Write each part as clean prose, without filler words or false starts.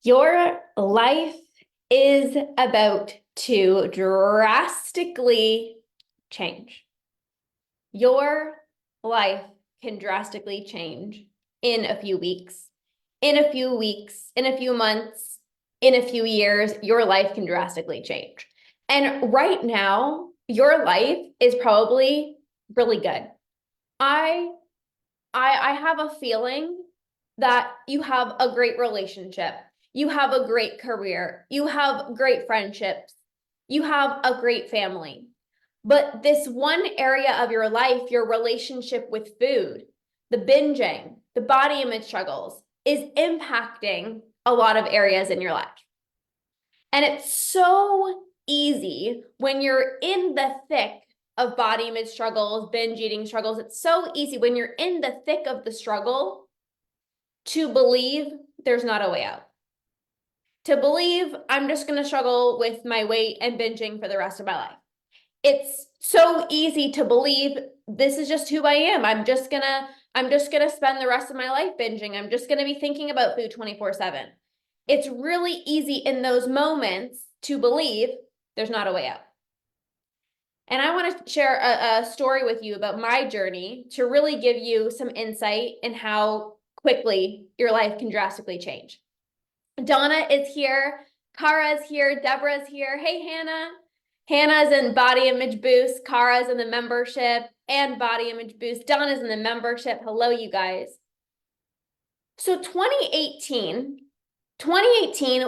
Your life is about to drastically change. Your life can drastically change in a few weeks, in a few weeks, in a few months, in a few years. Your life can drastically change. And right now, your life is probably really good. I I have a feeling that you have a great relationship. You have a great career. You have great friendships. You have a great family. But this one area of your life, your relationship with food, the binging, the body image struggles, is impacting a lot of areas in your life. And it's so easy when you're in the thick of body image struggles, binge eating struggles. It's so easy when you're in the thick of the struggle to believe there's not a way out. To believe I'm just going to struggle with my weight and binging for the rest of my life. It's so easy to believe this is just who I am. I'm just going to spend the rest of my life binging. I'm just going to be thinking about food 24/7. It's really easy in those moments to believe there's not a way out. And I want to share a story with you about my journey to really give you some insight in how quickly your life can drastically change. Donna is here. Kara's here. Deborah's here. Hey, Hannah. Hannah's in Body Image Boost. Kara's in the membership and Body Image Boost. Donna's in the membership. Hello, you guys. So 2018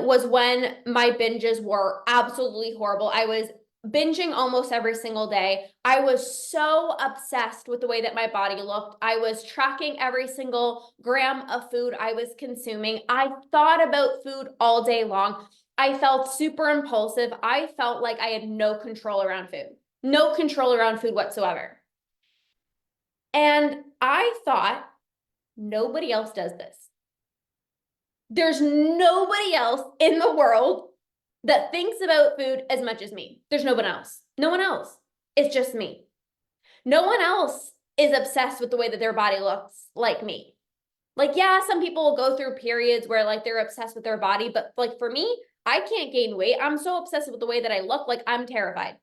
was when my binges were absolutely horrible. I was binging almost every single day. I was so obsessed with the way that my body looked. I was tracking every single gram of food I was consuming. I thought about food all day long. I felt super impulsive. I felt like I had no control around food whatsoever. And I thought, nobody else does this. There's nobody else in the world that thinks about food as much as me. There's no one else. No one else. It's just me. No one else is obsessed with the way that their body looks like me. Like, yeah, some people will go through periods where like they're obsessed with their body, but like for me, I can't gain weight. I'm so obsessed with the way that I look, like I'm terrified.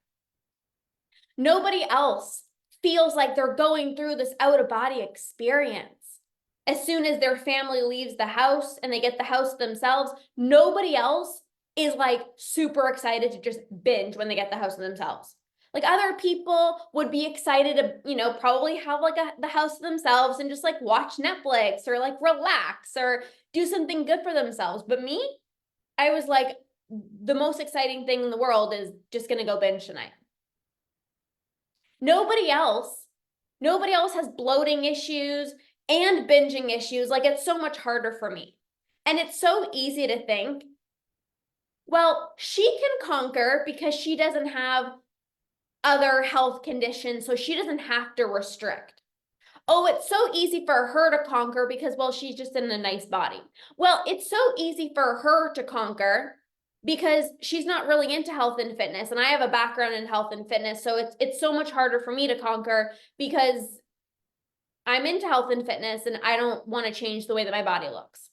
Nobody else feels like they're going through this out-of-body experience. As soon as their family leaves the house and they get the house themselves, nobody else is like super excited to just binge when they get the house to themselves. Like other people would be excited to, probably have like the house to themselves and just like watch Netflix or like relax or do something good for themselves. But me, I was like, the most exciting thing in the world is just going to go binge tonight. Nobody else has bloating issues and binging issues. Like it's so much harder for me. And it's so easy to think, well, she can conquer because she doesn't have other health conditions, so she doesn't have to restrict. Oh, it's so easy for her to conquer because, well, she's just in a nice body. Well, it's so easy for her to conquer because she's not really into health and fitness. And I have a background in health and fitness. So it's so much harder for me to conquer because I'm into health and fitness and I don't want to change the way that my body looks.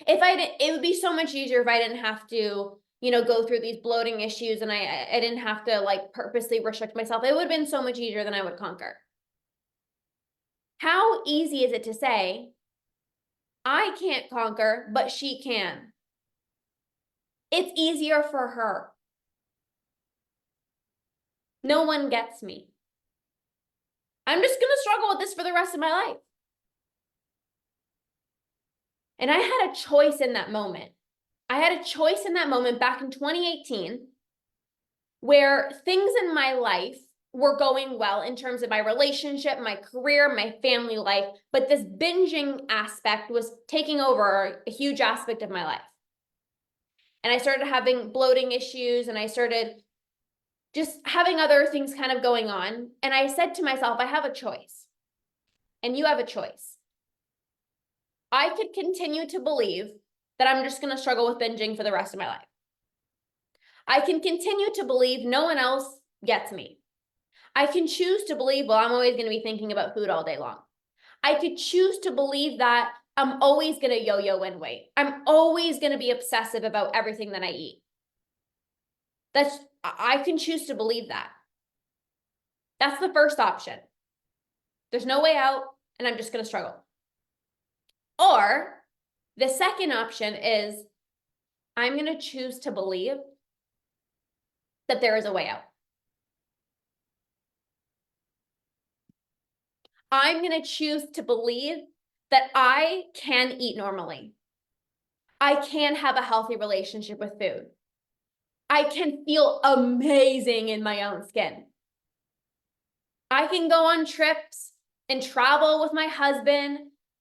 It would be so much easier if I didn't have to, go through these bloating issues and I didn't have to like purposely restrict myself. It would have been so much easier than I would conquer. How easy is it to say, I can't conquer, but she can? It's easier for her. No one gets me. I'm just going to struggle with this for the rest of my life. And I had a choice in that moment. I had a choice in that moment back in 2018 where things in my life were going well in terms of my relationship, my career, my family life, but this binging aspect was taking over a huge aspect of my life. And I started having bloating issues and I started just having other things kind of going on. And I said to myself, I have a choice and you have a choice. I could continue to believe that I'm just going to struggle with binging for the rest of my life. I can continue to believe no one else gets me. I can choose to believe, well, I'm always going to be thinking about food all day long. I could choose to believe that I'm always going to yo-yo in weight. I'm always going to be obsessive about everything that I eat. I can choose to believe that. That's the first option. There's no way out, and I'm just going to struggle. Or the second option is I'm going to choose to believe that there is a way out. I'm going to choose to believe that I can eat normally. I can have a healthy relationship with food. I can feel amazing in my own skin. I can go on trips and travel with my husband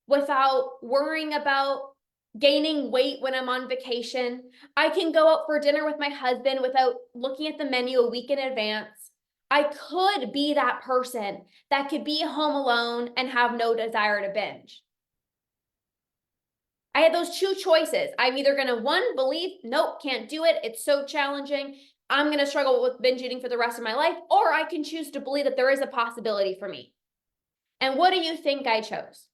without worrying about gaining weight when I'm on vacation. I can go out for dinner with my husband without looking at the menu a week in advance. I could be that person that could be home alone and have no desire to binge. I had those two choices. I'm either going to, one, believe, nope, can't do it. It's so challenging. I'm going to struggle with binge eating for the rest of my life, or I can choose to believe that there is a possibility for me. And what do you think I chose?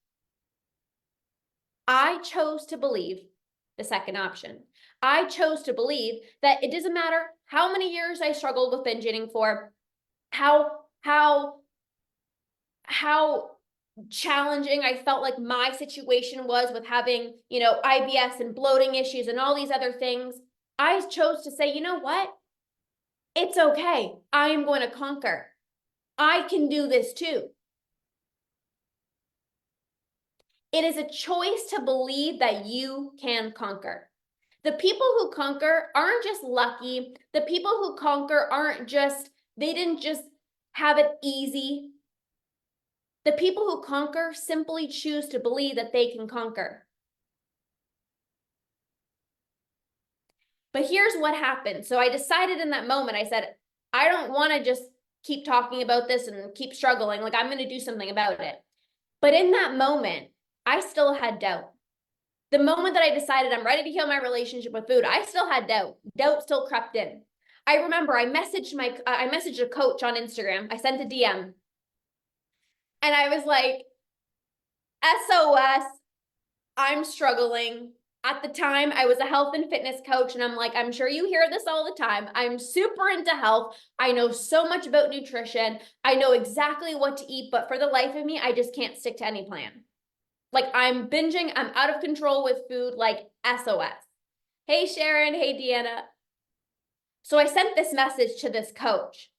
I chose to believe the second option. I chose to believe that it doesn't matter how many years I struggled with binge eating for, how challenging I felt like my situation was with having, IBS and bloating issues and all these other things. I chose to say, you know what? It's okay. I am going to conquer. I can do this too. It is a choice to believe that you can conquer. The people who conquer aren't just lucky. The people who conquer they didn't just have it easy. The people who conquer simply choose to believe that they can conquer. But here's what happened. So I decided in that moment, I said, I don't want to just keep talking about this and keep struggling. Like, I'm going to do something about it. But in that moment, I still had doubt. The moment that I decided I'm ready to heal my relationship with food, I still had doubt. Doubt still crept in. I remember I messaged a coach on Instagram. I sent a DM. And I was like, SOS, I'm struggling. At the time, I was a health and fitness coach, and I'm like, I'm sure you hear this all the time. I'm super into health. I know so much about nutrition. I know exactly what to eat, but for the life of me, I just can't stick to any plan. Like, I'm binging, I'm out of control with food, like SOS. Hey, Sharon. Hey, Deanna. So I sent this message to this coach.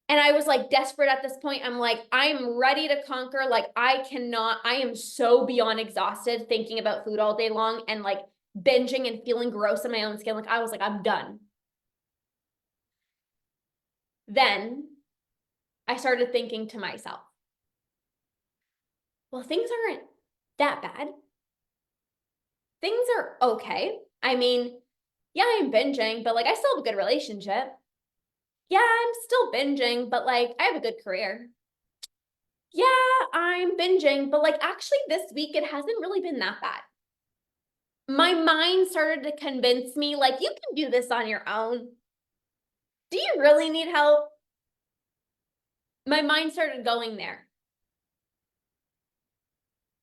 And I was like desperate at this point. I'm like, I'm ready to conquer. Like, I am so beyond exhausted thinking about food all day long and like binging and feeling gross in my own skin. Like, I was like, I'm done. Then I started thinking to myself, well, things aren't that bad. Things are okay. I mean, yeah, I'm binging, but like, I still have a good relationship. Yeah, I'm still binging, but like, I have a good career. Yeah, I'm binging, but like, actually this week, it hasn't really been that bad. My mind started to convince me, like, you can do this on your own. Do you really need help? My mind started going there.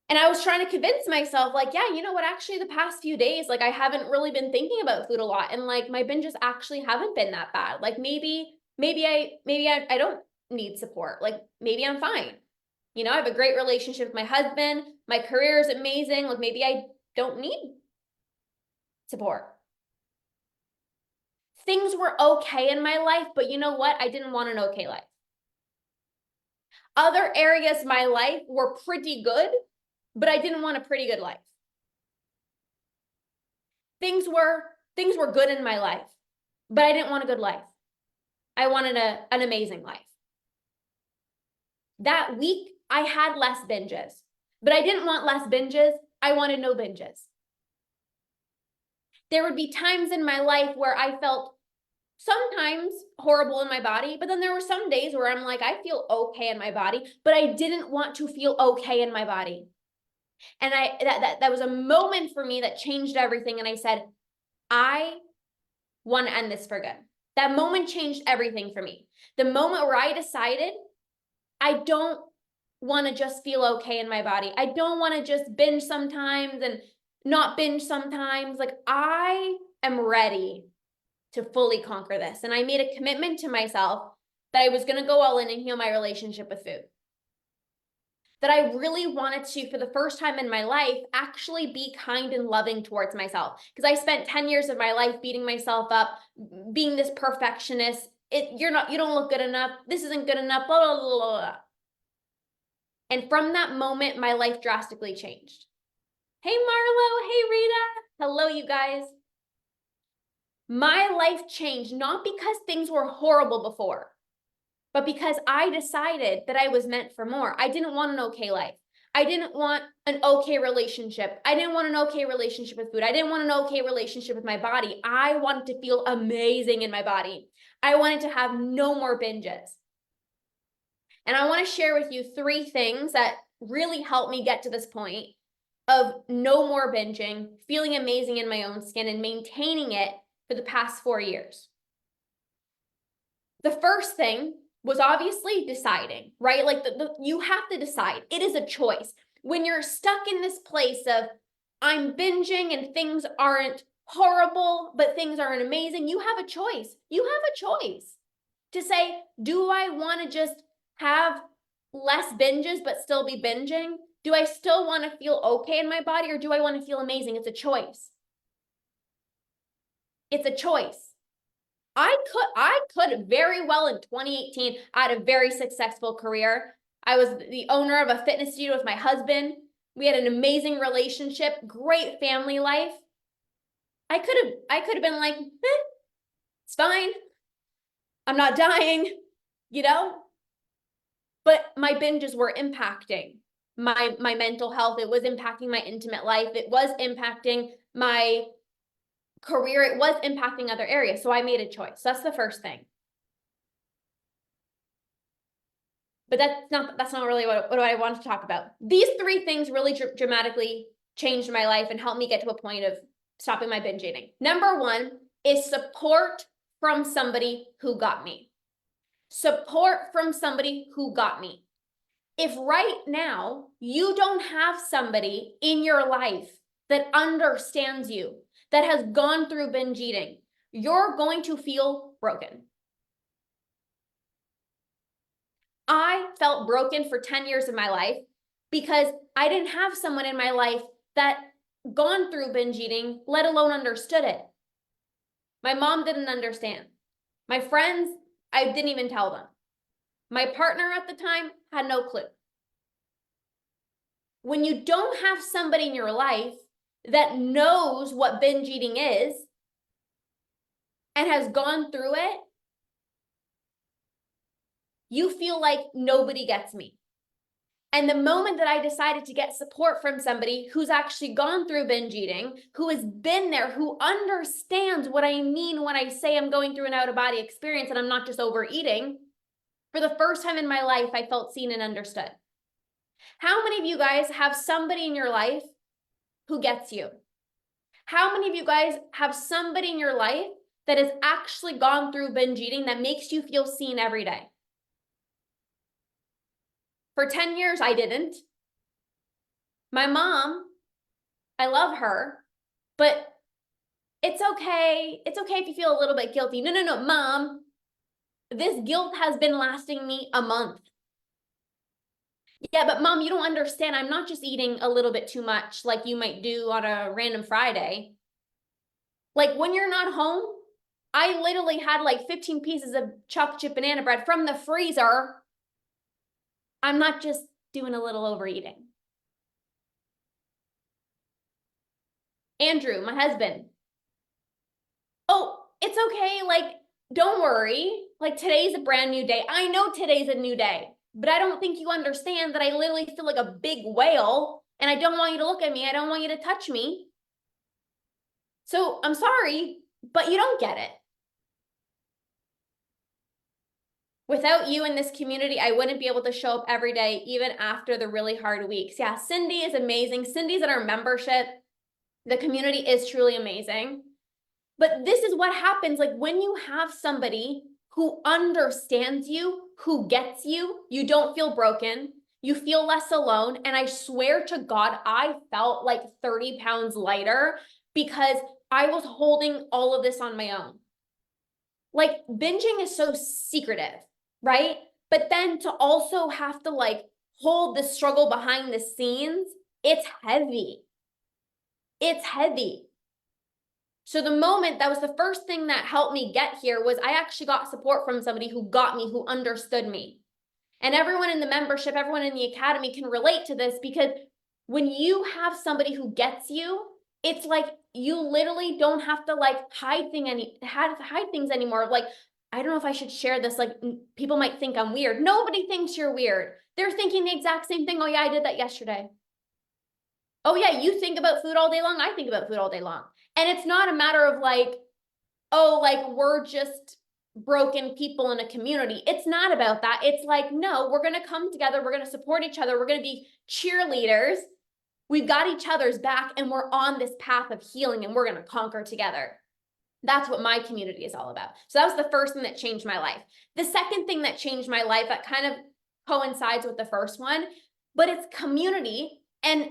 And I was trying to convince myself, like, yeah, you know what? Actually, the past few days, like, I haven't really been thinking about food a lot. And like, my binges actually haven't been that bad. Like, maybe I don't need support. Like, maybe I'm fine. I have a great relationship with my husband. My career is amazing. Like, maybe I don't need support. Things were okay in my life, but you know what? I didn't want an okay life. Other areas of my life were pretty good, but I didn't want a pretty good life. Things were good in my life, but I didn't want a good life. I wanted an amazing life. That week, I had less binges, but I didn't want less binges. I wanted no binges. There would be times in my life where I felt sometimes horrible in my body, but then there were some days where I'm like, I feel okay in my body, but I didn't want to feel okay in my body. And that was a moment for me that changed everything. And I said, I want to end this for good. That moment changed everything for me. The moment where I decided I don't want to just feel okay in my body. I don't want to just binge sometimes and not binge sometimes. Like, I am ready to fully conquer this. And I made a commitment to myself that I was going to go all in and heal my relationship with food. That I really wanted to, for the first time in my life, actually be kind and loving towards myself. Because I spent 10 years of my life beating myself up, being this perfectionist. You don't look good enough. This isn't good enough, blah, blah, blah, blah, blah. And from that moment, my life drastically changed. Hey, Marlo. Hey, Rita. Hello, you guys. My life changed not because things were horrible before, but because I decided that I was meant for more. I didn't want an okay life. I didn't want an okay relationship. I didn't want an okay relationship with food. I didn't want an okay relationship with my body. I wanted to feel amazing in my body. I wanted to have no more binges. And I want to share with you 3 things that really helped me get to this point of no more binging, feeling amazing in my own skin, and maintaining it for the past 4 years. The first thing was obviously deciding, right? Like you have to decide. It is a choice. When you're stuck in this place of I'm binging and things aren't horrible, but things aren't amazing, you have a choice. You have a choice to say, do I want to just have less binges but still be binging? Do I still want to feel okay in my body, or do I want to feel amazing? It's a choice. It's a choice. I could very well in 2018, I had a very successful career. I was the owner of a fitness studio with my husband. We had an amazing relationship, great family life. I could have been like, it's fine. I'm not dying, you know? But my binges were impacting my mental health. It was impacting my intimate life. It was impacting my career. It was impacting other areas. So I made a choice. That's the first thing. But that's not really what I want to talk about. These 3 things really dramatically changed my life and helped me get to a point of stopping my binge eating. Number 1 is support from somebody who got me. Support from somebody who got me. If right now you don't have somebody in your life that understands you, that has gone through binge eating, you're going to feel broken. I felt broken for 10 years of my life because I didn't have someone in my life that gone through binge eating, let alone understood it. My mom didn't understand. My friends, I didn't even tell them. My partner at the time had no clue. When you don't have somebody in your life that knows what binge eating is and has gone through it, you feel like nobody gets me. And the moment that I decided to get support from somebody who's actually gone through binge eating, who has been there, who understands what I mean when I say I'm going through an out-of-body experience and I'm not just overeating, for the first time in my life, I felt seen and understood. How many of you guys have somebody in your life who gets you? How many of you guys have somebody in your life that has actually gone through binge eating that makes you feel seen every day? For 10 years, I didn't. My mom, I love her, but it's okay. It's okay if you feel a little bit guilty. No, Mom, this guilt has been lasting me a month. Yeah, but Mom, you don't understand. I'm not just eating a little bit too much like you might do on a random Friday. Like when you're not home, I literally had like 15 pieces of chocolate chip banana bread from the freezer. I'm not just doing a little overeating. Andrew, my husband. Oh, it's okay. Like, don't worry. Like, today's a brand new day. I know today's a new day, but I don't think you understand that I literally feel like a big whale and I don't want you to look at me. I don't want you to touch me. So I'm sorry, but you don't get it. Without you in this community, I wouldn't be able to show up every day, even after the really hard weeks. Yeah, Cindy is amazing. Cindy's in our membership. The community is truly amazing. But this is what happens, like when you have somebody who understands you, who gets you, you don't feel broken. You feel less alone. And I swear to God, I felt like 30 pounds lighter because I was holding all of this on my own. Like binging is so secretive, right? But then to also have to like hold the struggle behind the scenes, it's heavy. It's heavy. So the moment that was the first thing that helped me get here was I actually got support from somebody who got me, who understood me. And everyone in the membership, everyone in the academy can relate to this because when you have somebody who gets you, it's like you literally don't have to like hide things anymore. Like, I don't know if I should share this. Like, people might think I'm weird. Nobody thinks you're weird. They're thinking the exact same thing. Oh yeah, I did that yesterday. Oh yeah, you think about food all day long. I think about food all day long. And it's not a matter of like, oh, like we're just broken people in a community. It's not about that. It's like, no, we're going to come together. We're going to support each other. We're going to be cheerleaders. We've got each other's back and we're on this path of healing and we're going to conquer together. That's what my community is all about. So that was the first thing that changed my life. The second thing that changed my life that kind of coincides with the first one, but it's community and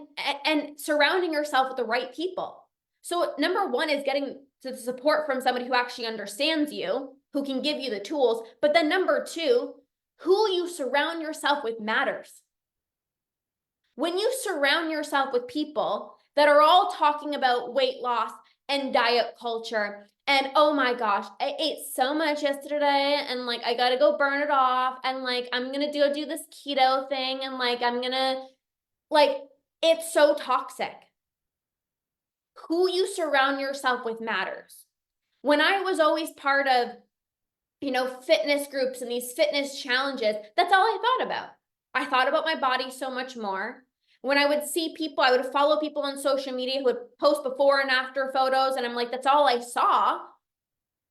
surrounding yourself with the right people. So number one is getting to support from somebody who actually understands you, who can give you the tools. But then number two, who you surround yourself with matters. When you surround yourself with people that are all talking about weight loss and diet culture, and oh my gosh, I ate so much yesterday and like I gotta go burn it off, and like I'm gonna do this keto thing, and like I'm gonna like, it's so toxic. Who you surround yourself with matters. When I was always part of, fitness groups and these fitness challenges, that's all I thought about. I thought about my body so much more. When I would see people, I would follow people on social media who would post before and after photos, and I'm like, that's all I saw.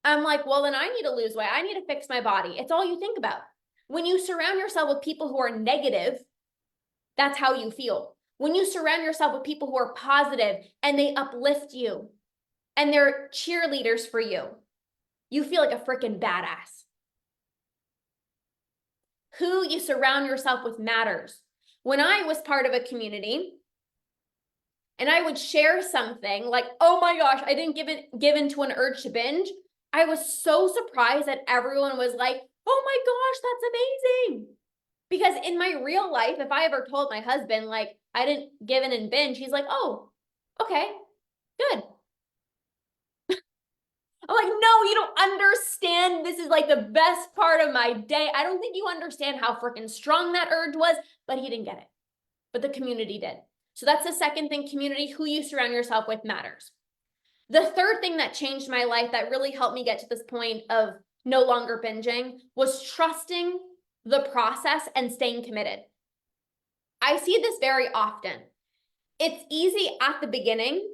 I'm like, well, then I need to lose weight. I need to fix my body. It's all you think about. When you surround yourself with people who are negative, that's how you feel. When you surround yourself with people who are positive and they uplift you and they're cheerleaders for you, you feel like a freaking badass. Who you surround yourself with matters. When I was part of a community and I would share something like, oh my gosh, I didn't give in to an urge to binge, I was so surprised that everyone was like, oh my gosh, that's amazing. Because in my real life, if I ever told my husband, like, I didn't give in and binge, he's like, oh, okay, good. I'm like, no, you don't understand. This is like the best part of my day. I don't think you understand how freaking strong that urge was, but he didn't get it. But the community did. So that's the second thing, community, who you surround yourself with matters. The third thing that changed my life that really helped me get to this point of no longer binging was trusting the process and staying committed. I see this very often. It's easy at the beginning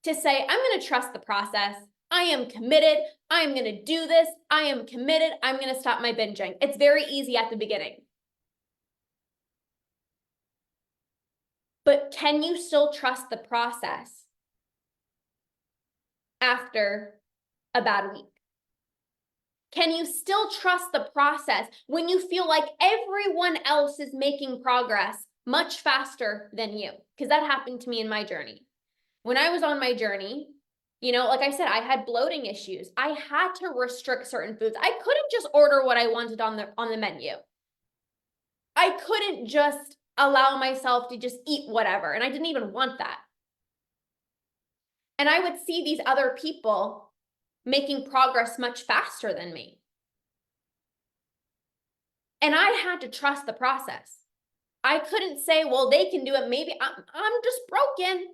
to say, I'm going to trust the process. I am committed. I am going to do this. I am committed. I'm going to stop my binging. It's very easy at the beginning. But can you still trust the process after a bad week? Can you still trust the process when you feel like everyone else is making progress much faster than you? Because that happened to me in my journey. When I was on my journey, like I said, I had bloating issues. I had to restrict certain foods. I couldn't just order what I wanted on the menu. I couldn't just allow myself to just eat whatever, and I didn't even want that. And I would see these other people making progress much faster than me. And I had to trust the process. I couldn't say, well, they can do it. Maybe I'm just broken.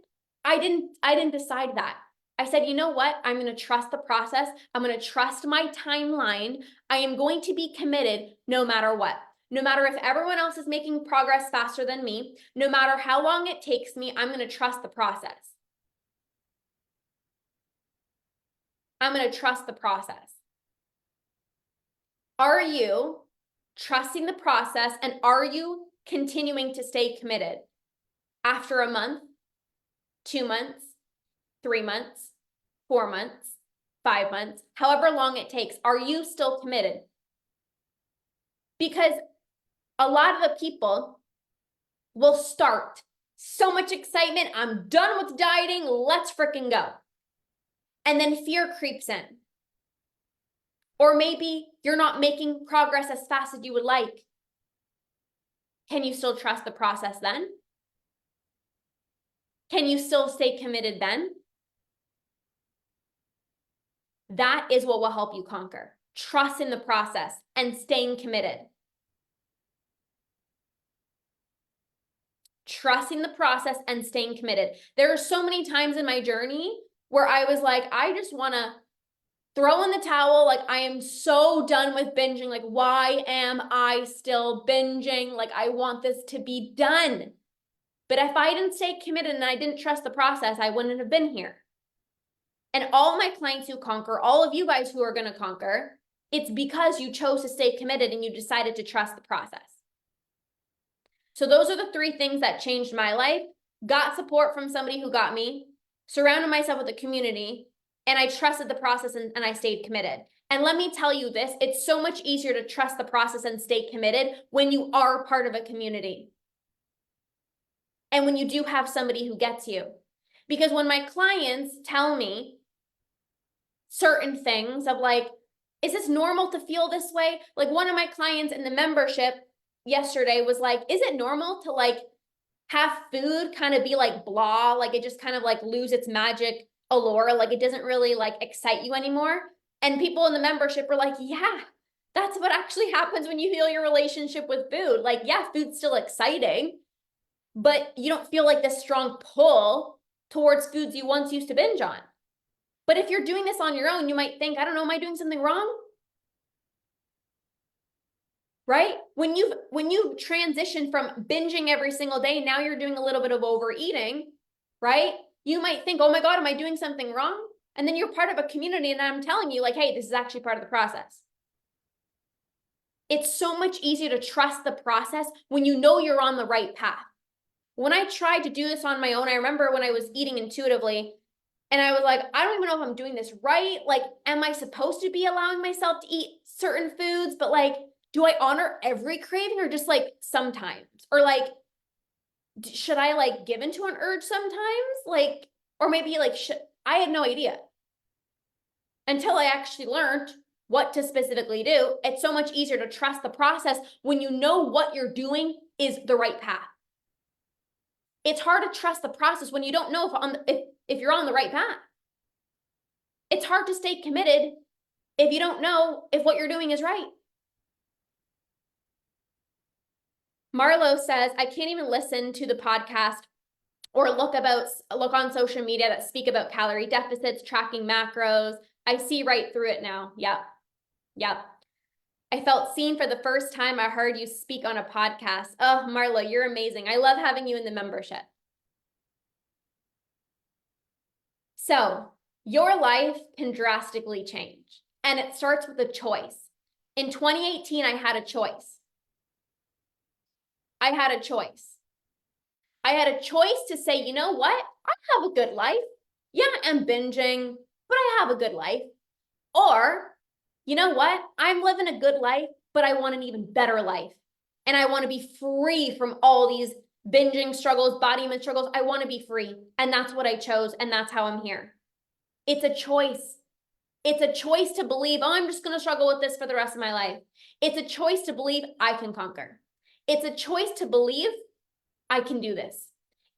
I didn't decide that. I said, you know what? I'm going to trust the process. I'm going to trust my timeline. I am going to be committed no matter what. No matter if everyone else is making progress faster than me, no matter how long it takes me, I'm going to trust the process. I'm going to trust the process. Are you trusting the process, and are you continuing to stay committed after a month, 2 months, 3 months, 4 months, 5 months, however long it takes? Are you still committed? Because a lot of the people will start. So much excitement. I'm done with dieting. Let's freaking go. And then fear creeps in. Or maybe you're not making progress as fast as you would like. Can you still trust the process then? Can you still stay committed then? That is what will help you conquer. Trust in the process and staying committed. Trusting the process and staying committed. There are so many times in my journey where I was like, I just want to throw in the towel. Like, I am so done with binging. Like, why am I still binging? Like, I want this to be done. But if I didn't stay committed and I didn't trust the process, I wouldn't have been here. And all my clients who conquer, all of you guys who are going to conquer, it's because you chose to stay committed and you decided to trust the process. So those are the 3 things that changed my life. Got support from somebody who got me, surrounded myself with a community, and I trusted the process and I stayed committed. And let me tell you this, it's so much easier to trust the process and stay committed when you are part of a community. And when you do have somebody who gets you. Because when my clients tell me certain things of like, is this normal to feel this way? Like one of my clients in the membership yesterday was like, is it normal to like have food kind of be like blah, like it just kind of like lose its magic allure, like it doesn't really like excite you anymore? And people in the membership were like, yeah, that's what actually happens when you heal your relationship with food. Like, yeah, food's still exciting, but you don't feel like this strong pull towards foods you once used to binge on. But if you're doing this on your own, you might think, I don't know, am I doing something wrong? Right? When you transition from binging every single day, now you're doing a little bit of overeating, right? You might think, oh my God, am I doing something wrong? And then you're part of a community and I'm telling you like, hey, this is actually part of the process. It's so much easier to trust the process when you know you're on the right path. When I tried to do this on my own, I remember when I was eating intuitively and I was like, I don't even know if I'm doing this right. Like, am I supposed to be allowing myself to eat certain foods? But like, do I honor every craving or just like sometimes? Or like, should I like give into an urge sometimes? Like, or maybe like, I had no idea until I actually learned what to specifically do. It's so much easier to trust the process when you know what you're doing is the right path. It's hard to trust the process when you don't know if you're on the right path. It's hard to stay committed if you don't know if what you're doing is right. Marlo says, I can't even listen to the podcast or look on social media that speak about calorie deficits, tracking macros. I see right through it now. Yep. I felt seen for the first time I heard you speak on a podcast. Oh, Marlo, you're amazing. I love having you in the membership. So your life can drastically change, and it starts with a choice. In 2018, I had a choice. I had a choice to say, you know what? I have a good life. Yeah, I'm binging, but I have a good life. Or, you know what? I'm living a good life, but I want an even better life. And I want to be free from all these binging struggles, body image struggles. I want to be free. And that's what I chose. And that's how I'm here. It's a choice. It's a choice to believe, oh, I'm just going to struggle with this for the rest of my life. It's a choice to believe I can conquer. It's a choice to believe I can do this.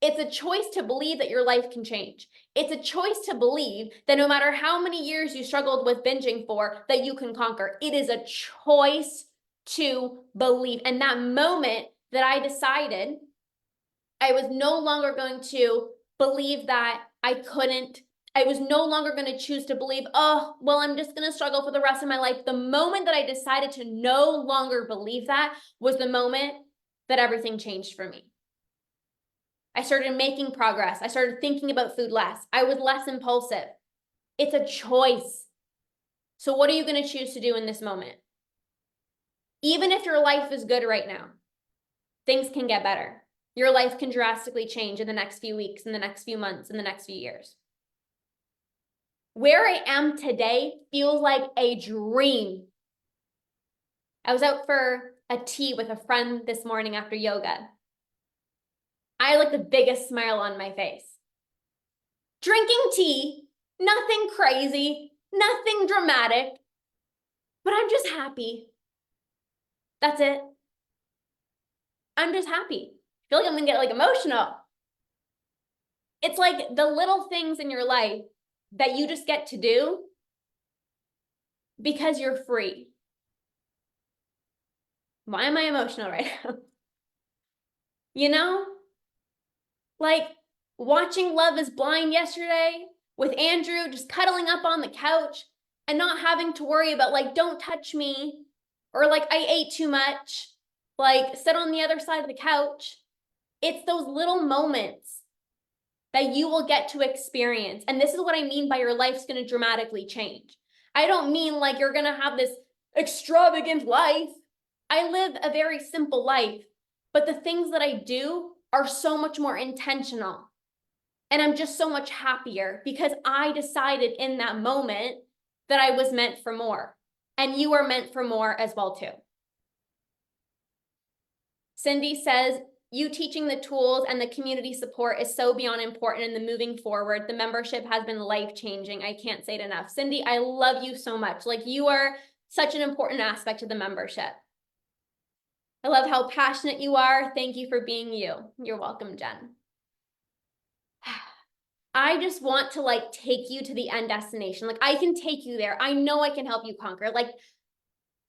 It's a choice to believe that your life can change. It's a choice to believe that no matter how many years you struggled with binging for, that you can conquer. It is a choice to believe. And that moment that I decided I was no longer going to believe that I couldn't, I was no longer going to choose to believe, oh, well, I'm just going to struggle for the rest of my life. The moment that I decided to no longer believe that was the moment that everything changed for me. I started making progress. I started thinking about food less. I was less impulsive. It's a choice. So what are you going to choose to do in this moment? Even if your life is good right now, things can get better. Your life can drastically change in the next few weeks, in the next few months, in the next few years. Where I am today feels like a dream. I was out for a tea with a friend this morning after yoga. I had like the biggest smile on my face. Drinking tea, nothing crazy, nothing dramatic, but I'm just happy. That's it. I'm just happy. I feel like I'm gonna get like emotional. It's like the little things in your life that you just get to do because you're free. Why am I emotional right now? You know, like watching Love is Blind yesterday with Andrew just cuddling up on the couch and not having to worry about like, don't touch me, or like I ate too much, like sit on the other side of the couch. It's those little moments that you will get to experience. And this is what I mean by your life's going to dramatically change. I don't mean like you're going to have this extravagant life. I live a very simple life, but the things that I do are so much more intentional. And I'm just so much happier because I decided in that moment that I was meant for more. And you are meant for more as well too. Cindy says, you teaching the tools and the community support is so beyond important in the moving forward. The membership has been life-changing. I can't say it enough. Cindy, I love you so much. Like, you are such an important aspect of the membership. I love how passionate you are. Thank you for being you. You're welcome, Jen. I just want to like take you to the end destination. Like, I can take you there. I know I can help you conquer. Like,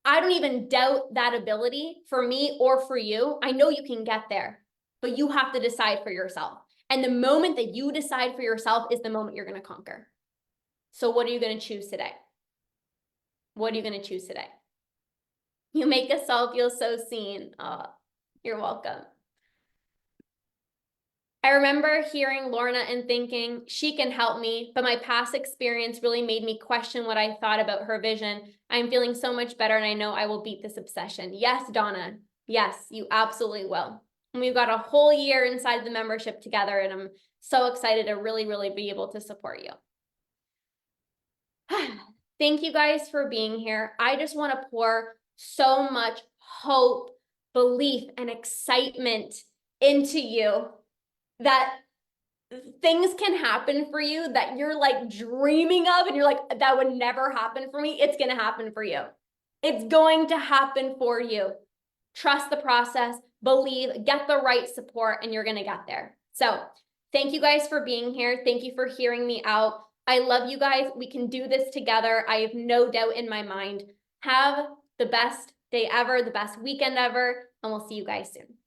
I don't even doubt that ability for me or for you. I know you can get there, but you have to decide for yourself. And the moment that you decide for yourself is the moment you're going to conquer. So what are you going to choose today? What are you going to choose today? You make us all feel so seen. Oh, you're welcome. I remember hearing Lorna and thinking, she can help me, but my past experience really made me question what I thought about her vision. I'm feeling so much better and I know I will beat this obsession. Yes, Donna. Yes, you absolutely will. And we've got a whole year inside the membership together and I'm so excited to really, really be able to support you. Thank you guys for being here. I just want to pour so much hope, belief, and excitement into you that things can happen for you that you're like dreaming of and you're like, that would never happen for me. It's going to happen for you. It's going to happen for you. Trust the process, believe, get the right support, and you're going to get there. So thank you guys for being here. Thank you for hearing me out. I love you guys. We can do this together. I have no doubt in my mind. Have the best day ever, the best weekend ever, and we'll see you guys soon.